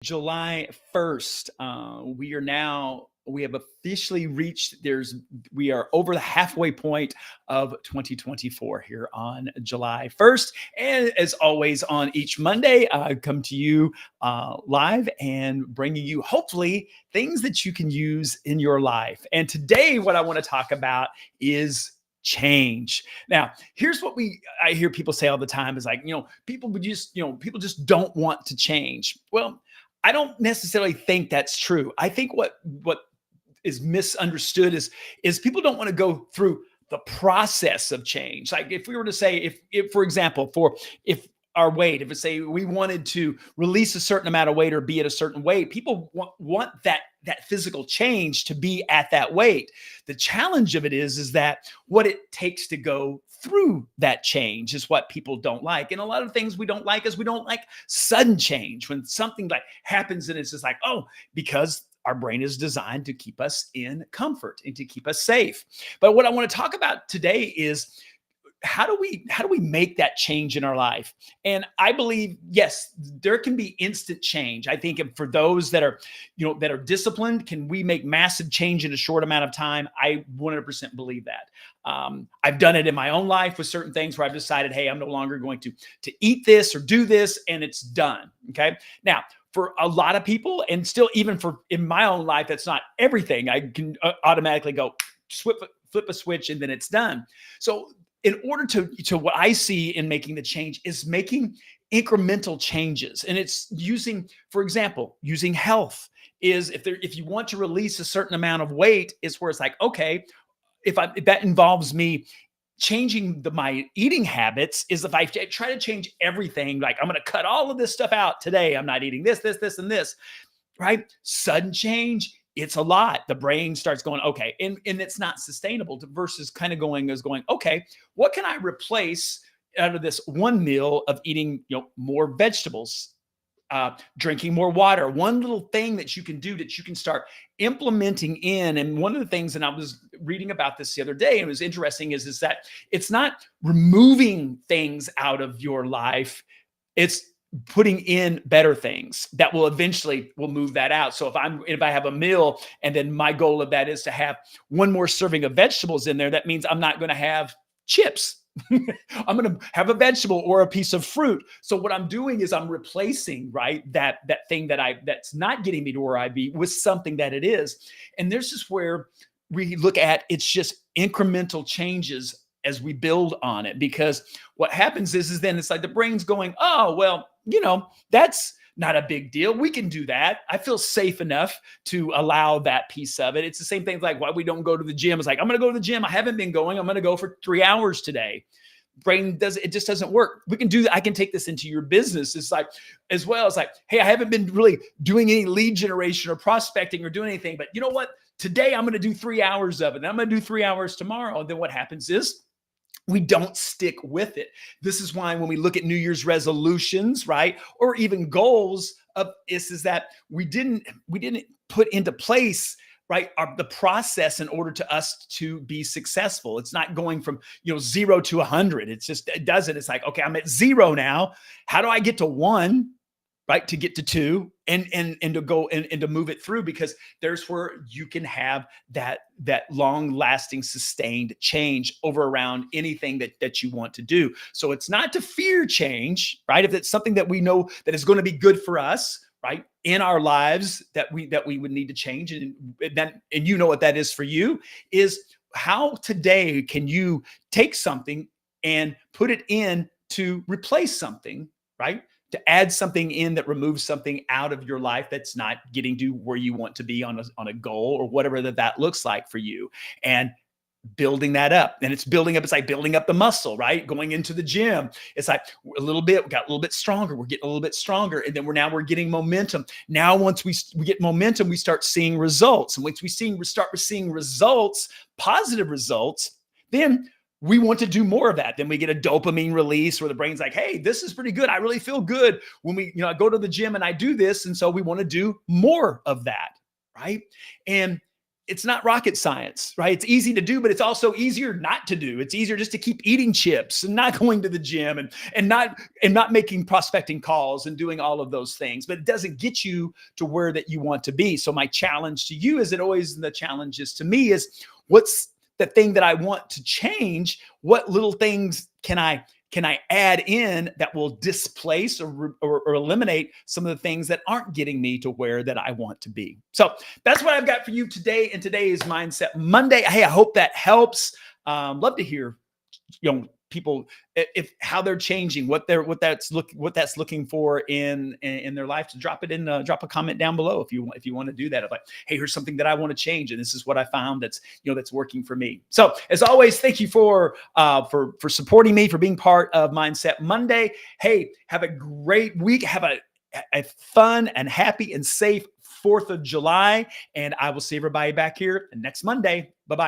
July 1st. We have officially reached, we are over the halfway point of 2024 here on July 1st. And as always, on each Monday, I come to you live and bringing you hopefully things that you can use in your life. And today, what I want to talk about is change. Now, here's what I hear people say all the time is like, people just don't want to change. Well, I don't necessarily think that's true. I think what is misunderstood is people don't want to go through the process of change. Like if we were to say, if for example, for if our weight, if it's say we wanted to release a certain amount of weight or be at a certain weight, people want that physical change to be at that weight. The challenge of it is that what it takes to go through that change is what people don't like. And a lot of things we don't like is we don't like sudden change. When something like happens and it's just like, oh, because our brain is designed to keep us in comfort and to keep us safe. But what I want to talk about today is how do we make that change in our life? And I believe, yes, there can be instant change. I think for those that are disciplined, can we make massive change in a short amount of time? I 100% believe that. I've done it in my own life with certain things where I've decided, hey, I'm no longer going to eat this or do this, and it's done. Okay. Now, for a lot of people, and still even for in my own life, that's not everything. I can automatically go flip a switch and then it's done. So in order to what I see in making the change is making incremental changes. And it's using, for example, using health is if you want to release a certain amount of weight, is where it's like, okay, if that involves me changing my eating habits, is if I try to change everything, like I'm going to cut all of this stuff out today. I'm not eating this, and this, right? Sudden change, it's a lot. The brain starts going, okay, and it's not sustainable versus kind of going, okay, what can I replace out of this one meal of eating, more vegetables, drinking more water, one little thing that you can do that you can start implementing in. And one of the things, and I was reading about this the other day, and it was interesting, is that it's not removing things out of your life. It's putting in better things that will eventually move that out. So if I have a meal and then my goal of that is to have one more serving of vegetables in there, that means I'm not going to have chips. I'm going to have a vegetable or a piece of fruit. So what I'm doing is I'm replacing, right, that thing that's not getting me to where I be with something that it is. And this is where we look at, it's just incremental changes as we build on it, because what happens is then it's like the brain's going, oh, well, that's not a big deal. We can do that. I feel safe enough to allow that piece of it. It's the same thing like why we don't go to the gym. It's like, I'm going to go to the gym. I haven't been going. I'm going to go for 3 hours today. It just doesn't work. We can do that. I can take this into your business. It's like, as well as like, hey, I haven't been really doing any lead generation or prospecting or doing anything, but you know what? Today I'm going to do 3 hours of it. And I'm going to do 3 hours tomorrow. And then what happens is we don't stick with it. This is why when we look at New Year's resolutions, right, or even goals of is that we didn't put into place, right, the process in order to us to be successful. It's not going from 0 to 100. It doesn't. It's like, okay, I'm at 0 now. How do I get to 1? Right, to get to 2 and to go and to move it through, because there's where you can have that long lasting sustained change over around anything that you want to do. So it's not to fear change, right? If it's something that we know that is going to be good for us, right, in our lives that we would need to change, and you know what that is for you, is how today can you take something and put it in to replace something, right? To add something in that removes something out of your life that's not getting to where you want to be on a goal or whatever that looks like for you, and building that up. And it's building up. It's like building up the muscle, right? Going into the gym. It's like we got a little bit stronger. We're getting a little bit stronger. And then we're getting momentum. Now, once we get momentum, we start seeing results. And once we start seeing results, positive results, then we want to do more of that. Then we get a dopamine release where the brain's like, hey, this is pretty good. I really feel good when I go to the gym and I do this. And so we want to do more of that, right? And it's not rocket science, right? It's easy to do, but it's also easier not to do. It's easier just to keep eating chips and not going to the gym and not making prospecting calls and doing all of those things. But it doesn't get you to where that you want to be. So my challenge to you, as it always the challenge is to me, is what's the thing that I want to change? What little things can I add in that will displace or eliminate some of the things that aren't getting me to where that I want to be? So that's what I've got for you today. And today is Mindset Monday. Hey, I hope that helps. Love to hear, people, if how they're changing, what that's looking for in their life. To drop a comment down below if you want to do that. Like, hey, here's something that I want to change, and this is what I found that's working for me. So as always, thank you for supporting me, for being part of Mindset Monday. Hey, have a great week. Have a fun and happy and safe 4th of July, and I will see everybody back here next Monday. Bye bye.